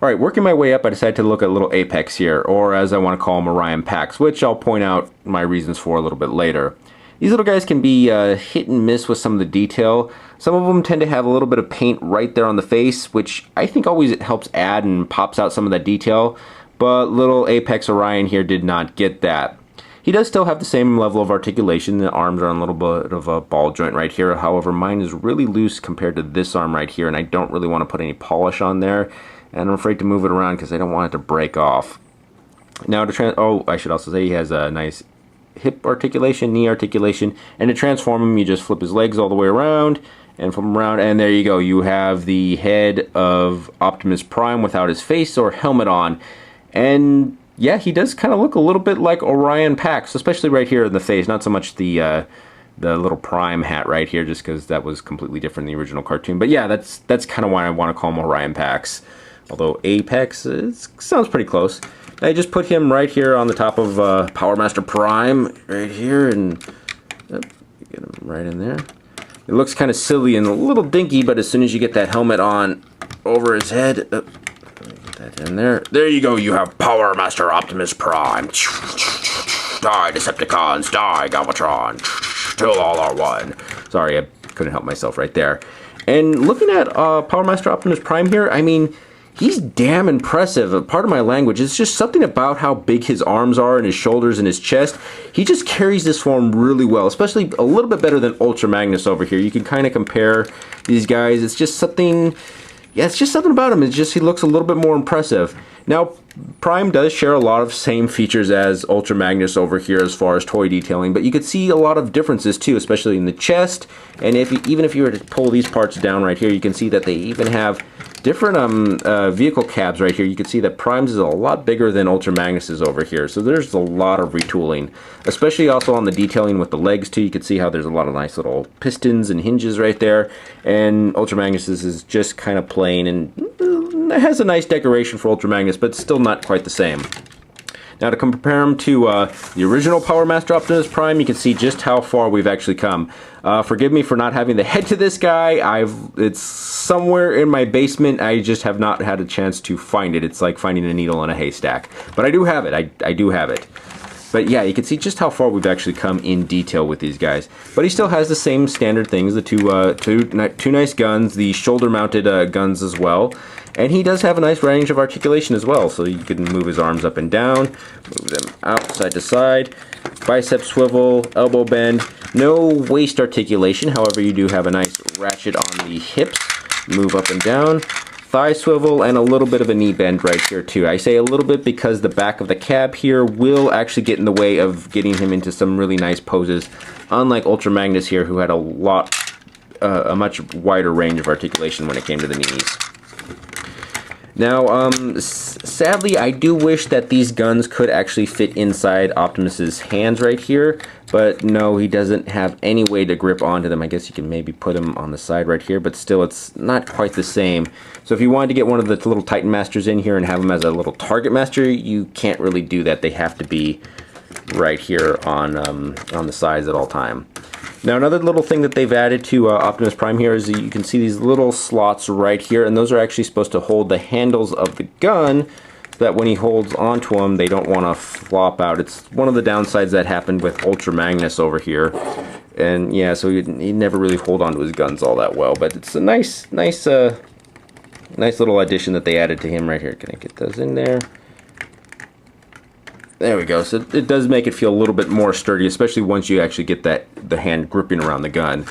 Alright, working my way up, I decided to look at little Apex here, or as I want to call them, Orion Pax, which I'll point out my reasons for a little bit later. These little guys can be hit and miss with some of the detail. Some of them tend to have a little bit of paint right there on the face, which I think always helps add and pops out some of that detail, but little Apex Orion here did not get that. He does still have the same level of articulation. The arms are on a little bit of a ball joint right here. However, mine is really loose compared to this arm right here, and I don't really want to put any polish on there. And I'm afraid to move it around because I don't want it to break off. Now I should also say he has a nice hip articulation, knee articulation, and to transform him, you just flip his legs all the way around and flip him around, and there you go. You have the head of Optimus Prime without his face or helmet on. And yeah, he does kind of look a little bit like Orion Pax, especially right here in the face. Not so much the little Prime hat right here, just because that was completely different in the original cartoon. But yeah, that's kind of why I want to call him Orion Pax. Although Apex sounds pretty close. I just put him right here on the top of Powermaster Prime, right here, and get him right in there. It looks kind of silly and a little dinky, but as soon as you get that helmet on over his head, get that in there. There you go. You have Powermaster Optimus Prime. Die, Decepticons! Die, Galvatron! Till all are one. Sorry, I couldn't help myself right there. And looking at Powermaster Optimus Prime here, I mean, he's damn impressive. Part of my language, it's just something about how big his arms are and his shoulders and his chest. He just carries this form really well, especially a little bit better than Ultra Magnus over here. You can kind of compare these guys. It's just something, yeah, it's just something about him. It's just he looks a little bit more impressive. Now, Prime does share a lot of same features as Ultra Magnus over here as far as toy detailing, but you could see a lot of differences too, especially in the chest. And even if you were to pull these parts down right here, you can see that they even have different vehicle cabs right here. You can see that Prime's is a lot bigger than Ultra Magnus is over here. So there's a lot of retooling, especially also on the detailing with the legs too. You can see how there's a lot of nice little pistons and hinges right there. And Ultra Magnus's is just kind of plain, and it has a nice decoration for Ultra Magnus, but still not quite the same. Now, to compare him to the original Powermaster Optimus Prime, you can see just how far we've actually come. Forgive me for not having the head to this guy. It's somewhere in my basement. I just have not had a chance to find it. It's like finding a needle in a haystack. But I do have it. I do have it. But yeah, you can see just how far we've actually come in detail with these guys. But he still has the same standard things, the two nice guns, the shoulder-mounted guns as well. And he does have a nice range of articulation as well, so you can move his arms up and down, move them out side to side, bicep swivel, elbow bend. No waist articulation, however you do have a nice ratchet on the hips, move up and down, thigh swivel, and a little bit of a knee bend right here too. I say a little bit because the back of the cab here will actually get in the way of getting him into some really nice poses, unlike Ultra Magnus here, who had a much wider range of articulation when it came to the knees. Now, sadly, I do wish that these guns could actually fit inside Optimus's hands right here, but no, he doesn't have any way to grip onto them. I guess you can maybe put them on the side right here, but still, it's not quite the same. So if you wanted to get one of the little Titan Masters in here and have them as a little Target Master, you can't really do that. They have to be right here on the sides at all time. Now, another little thing that they've added to Optimus Prime here is that you can see these little slots right here, and those are actually supposed to hold the handles of the gun so that when he holds onto them, they don't want to flop out. It's one of the downsides that happened with Ultra Magnus over here. And yeah, so he'd never really hold onto his guns all that well, but it's a nice little addition that they added to him right here. Can I get those in there? There we go. So it does make it feel a little bit more sturdy, especially once you actually get the hand gripping around the gun.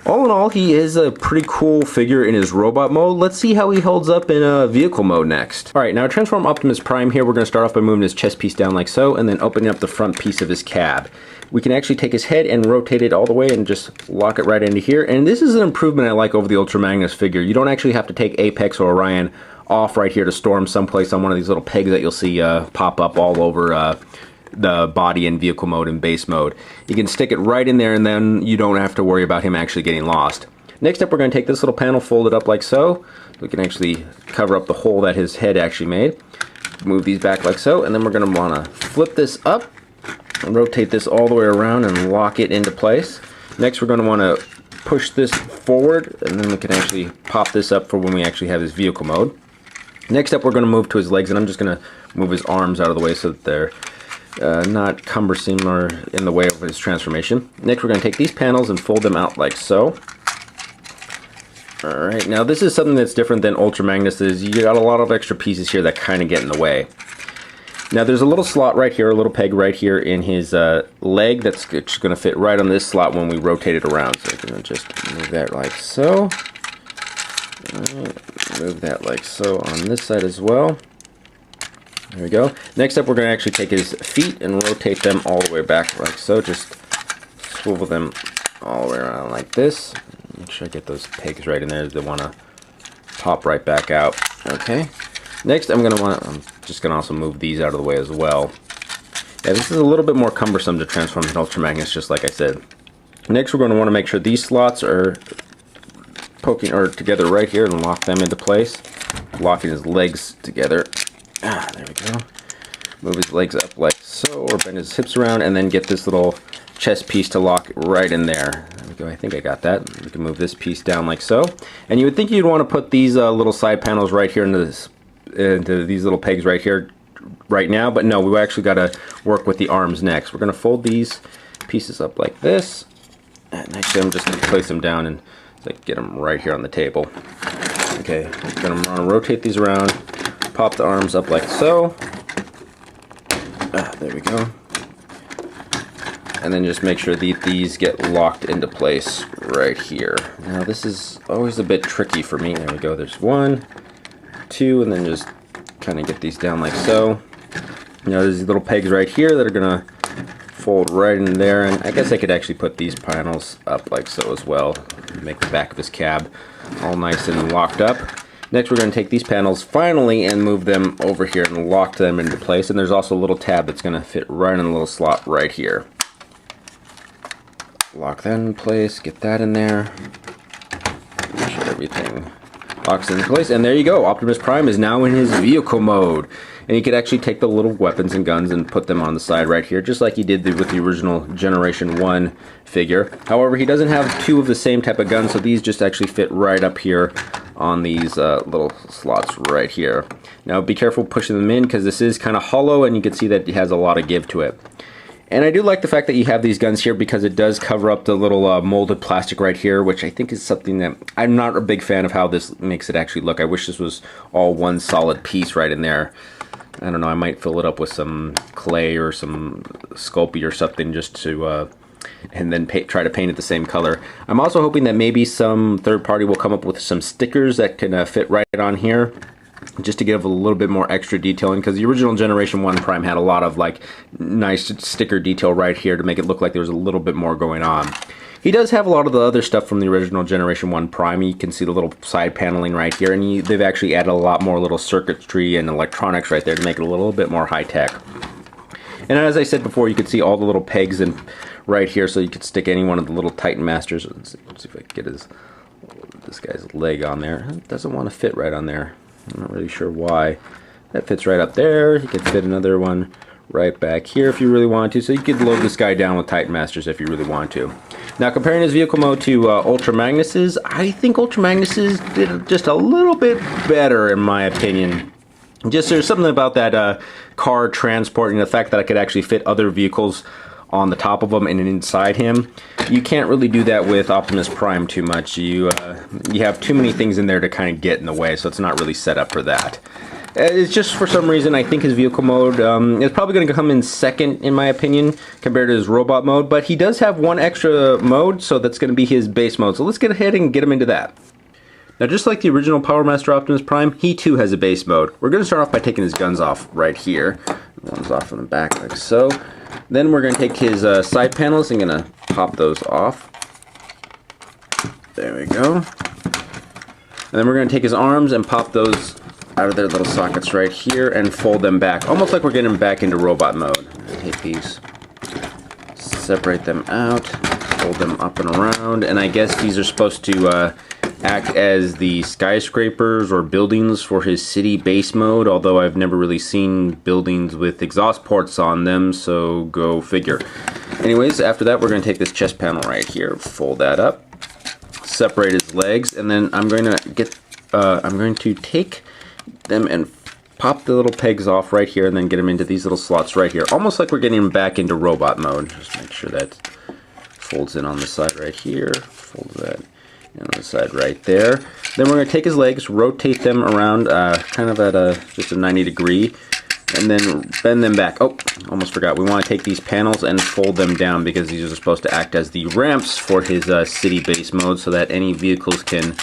All in all, he is a pretty cool figure in his robot mode. Let's see how he holds up in vehicle mode next. Alright, now to transform Optimus Prime here, we're going to start off by moving his chest piece down like so, and then opening up the front piece of his cab. We can actually take his head and rotate it all the way and just lock it right into here. And this is an improvement I like over the Ultra Magnus figure. You don't actually have to take Apex or Orion off right here to store him someplace on one of these little pegs that you'll see pop up all over the body in vehicle mode and base mode. You can stick it right in there, and then you don't have to worry about him actually getting lost. Next up, we're going to take this little panel, fold it up like so. We can actually cover up the hole that his head actually made. Move these back like so, and then we're going to want to flip this up and rotate this all the way around and lock it into place. Next, we're going to want to push this forward, and then we can actually pop this up for when we actually have his vehicle mode. Next up, we're going to move to his legs, and I'm just going to move his arms out of the way so that they're not cumbersome or in the way of his transformation. Next, we're going to take these panels and fold them out like so. Alright, now this is something that's different than Ultra Magnus. You got a lot of extra pieces here that kind of get in the way. Now there's a little slot right here, a little peg right here in his leg that's just going to fit right on this slot when we rotate it around. So we're going to just move that like so. Move that like so on this side as well. There we go. Next up, we're going to actually take his feet and rotate them all the way back like so. Just swivel them all the way around like this. Make sure I get those pegs right in there. They want to pop right back out. Okay. Next, I'm just going to also move these out of the way as well. Yeah, this is a little bit more cumbersome to transform in Ultra Magnus, just like I said. Next, we're going to want to make sure these slots are poking or together right here and lock them into place. Locking his legs together. There we go. Move his legs up like so, or bend his hips around, and then get this little chest piece to lock right in there. There we go. I think I got that. We can move this piece down like so. And you would think you'd want to put these little side panels right here into these little pegs right here right now, but no, we actually got to work with the arms next. We're going to fold these pieces up like this, and actually I'm just going to place them down and get them right here on the table. Okay, I'm going to rotate these around, pop the arms up like so. There we go. And then just make sure these get locked into place right here. Now this is always a bit tricky for me. There we go. There's 1, 2, and then just kind of get these down like so. You know, there's these little pegs right here that are going to fold right in there, and I guess I could actually put these panels up like so as well. Make the back of his cab all nice and locked up. Next, we're going to take these panels finally and move them over here and lock them into place. And there's also a little tab that's going to fit right in the little slot right here. Lock that in place, get that in there. Make sure everything locks in place, and there you go. Optimus Prime is now in his vehicle mode. And you could actually take the little weapons and guns and put them on the side right here, just like he did with the original Generation 1 figure. However, he doesn't have 2 of the same type of guns, so these just actually fit right up here on these little slots right here. Now be careful pushing them in, because this is kind of hollow, and you can see that it has a lot of give to it. And I do like the fact that you have these guns here, because it does cover up the little molded plastic right here, which I think is something that I'm not a big fan of how this makes it actually look. I wish this was all one solid piece right in there. I don't know, I might fill it up with some clay or some Sculpey or something just to, and then try to paint it the same color. I'm also hoping that maybe some third party will come up with some stickers that can fit right on here, just to give a little bit more extra detailing, because the original Generation 1 Prime had a lot of nice sticker detail right here to make it look like there was a little bit more going on. He does have a lot of the other stuff from the original Generation 1 Prime. You can see the little side paneling right here, and they've actually added a lot more little circuitry and electronics right there to make it a little bit more high-tech. And as I said before, you can see all the little pegs right here, so you could stick any one of the little Titan Masters. Let's see if I can get this guy's leg on there. It doesn't want to fit right on there. I'm not really sure why. That fits right up there. You could fit another one right back here if you really want to. So you could load this guy down with Titan Masters if you really want to. Now, comparing his vehicle mode to Ultra Magnus's, I think Ultra Magnus's did just a little bit better in my opinion. Just there's something about that car transporting, the fact that I could actually fit other vehicles on the top of him and inside him. You can't really do that with Optimus Prime too much. You have too many things in there to kind of get in the way, so it's not really set up for that. It's just, for some reason, I think his vehicle mode is probably going to come in second, in my opinion, compared to his robot mode. But he does have one extra mode, so that's going to be his base mode. So let's get ahead and get him into that. Now, just like the original Powermaster Optimus Prime, he too has a base mode. We're going to start off by taking his guns off right here. One's off from the back like so. Then we're going to take his side panels and going to pop those off. There we go. And then we're going to take his arms and pop those out of their little sockets right here and fold them back, almost like we're getting them back into robot mode. Take these, separate them out, fold them up and around, and I guess these are supposed to act as the skyscrapers or buildings for his city base mode, although I've never really seen buildings with exhaust ports on them, so go figure. Anyways, after that we're going to take this chest panel right here, fold that up, separate his legs, and then I'm going to take them and pop the little pegs off right here, and then get them into these little slots right here. Almost like we're getting them back into robot mode. Just make sure that folds in on the side right here. Fold that in on the side right there. Then we're going to take his legs, rotate them around kind of at just a 90 degree, and then bend them back. Oh, almost forgot. We want to take these panels and fold them down because these are supposed to act as the ramps for his city base mode so that any vehicles can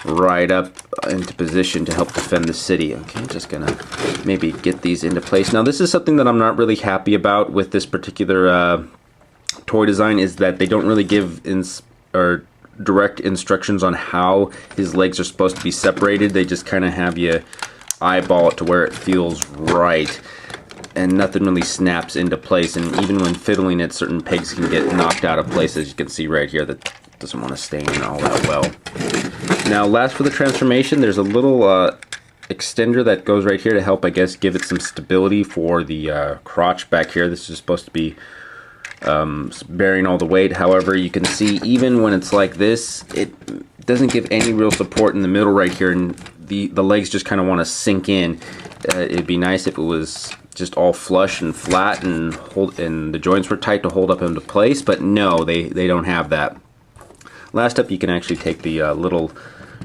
ride up into position to help defend the city. Okay, just gonna maybe get these into place. Now this is something that I'm not really happy about with this particular toy design, is that they don't really give direct instructions on how his legs are supposed to be separated. They just kind of have you eyeball it to where it feels right, and nothing really snaps into place. And even when fiddling it, certain pegs can get knocked out of place, as you can see right here. That doesn't want to stay in all that well. Now last for the transformation, there's a little extender that goes right here to help, I guess, give it some stability for the crotch back here. This is supposed to be bearing all the weight. However, you can see even when it's like this, it doesn't give any real support in the middle right here, and the legs just kind of want to sink in. It'd be nice if it was just all flush and flat and the joints were tight to hold up into place, but no, they don't have that. Last up, you can actually take the little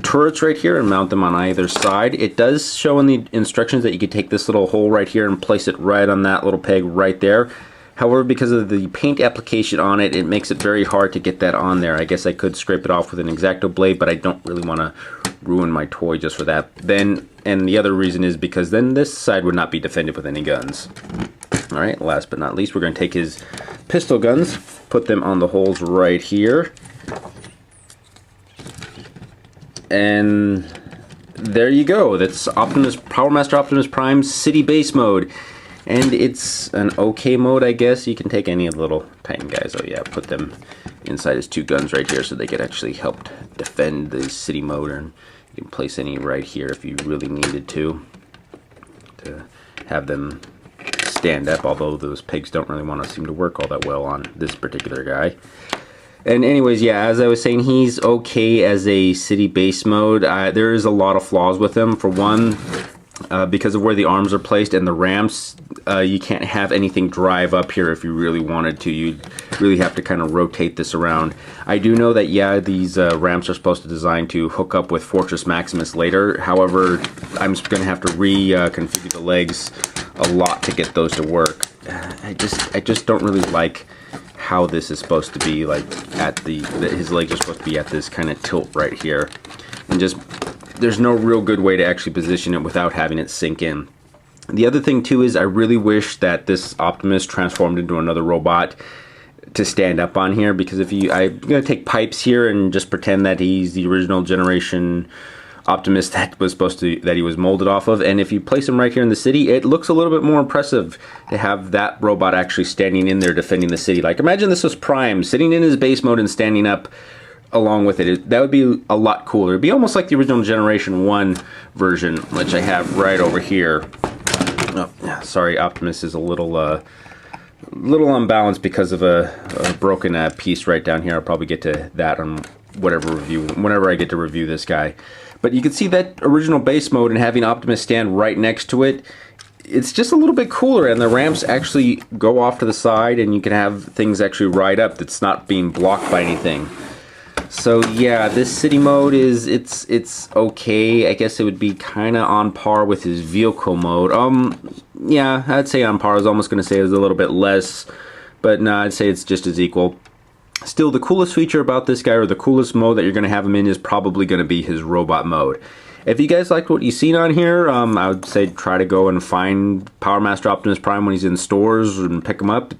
turrets right here and mount them on either side. It does show in the instructions that you could take this little hole right here and place it right on that little peg right there. However, because of the paint application on it, it makes it very hard to get that on there. I guess I could scrape it off with an X-Acto blade, but I don't really want to ruin my toy just for that. And the other reason is because then this side would not be defended with any guns. Alright, last but not least, we're going to take his pistol guns, put them on the holes right here. And there you go. That's PowerMaster Optimus Prime's City Base mode. And it's an okay mode, I guess. You can take any of the little Titan guys. Oh yeah, put them inside his two guns right here so they could actually help defend the city mode. And you can place any right here if you really needed to have them stand up, although those pegs don't really want to seem to work all that well on this particular guy. And anyways, yeah, as I was saying, he's okay as a city base mode. There is a lot of flaws with him. For one, because of where the arms are placed and the ramps, you can't have anything drive up here if you really wanted to. You'd really have to kind of rotate this around. I do know that, yeah, these ramps are supposed to design to hook up with Fortress Maximus later. However, I'm going to have to reconfigure the legs a lot to get those to work. I just don't really like how this is supposed to be, like his legs are supposed to be at this kind of tilt right here, and just there's no real good way to actually position it without having it sink in. The other thing too is I really wish that this Optimus transformed into another robot to stand up on here, because I'm gonna take pipes here and just pretend that he's the original generation Optimus that he was molded off of, and if you place him right here in the city, it looks a little bit more impressive to have that robot actually standing in there defending the city. Like, imagine this was Prime sitting in his base mode and standing up along with it. That would be a lot cooler. It'd be almost like the original Generation 1 version, which I have right over here. Oh, sorry, Optimus is a little unbalanced because of a broken piece right down here. I'll probably get to that on whenever I get to review this guy. But you can see that original base mode and having Optimus stand right next to it, it's just a little bit cooler, and the ramps actually go off to the side and you can have things actually ride up that's not being blocked by anything. So yeah, this city mode it's okay. I guess it would be kind of on par with his vehicle mode. Yeah, I'd say on par. I was almost going to say it was a little bit less, but no, I'd say it's just as equal. Still, the coolest feature about this guy, or the coolest mode that you're going to have him in, is probably going to be his robot mode. If you guys liked what you've seen on here, I would say try to go and find PowerMaster Optimus Prime when he's in stores and pick him up.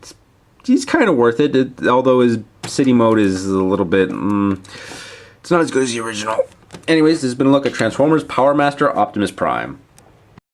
He's kind of worth it, although his city mode is a little bit, it's not as good as the original. Anyways, this has been a look at Transformers PowerMaster Optimus Prime.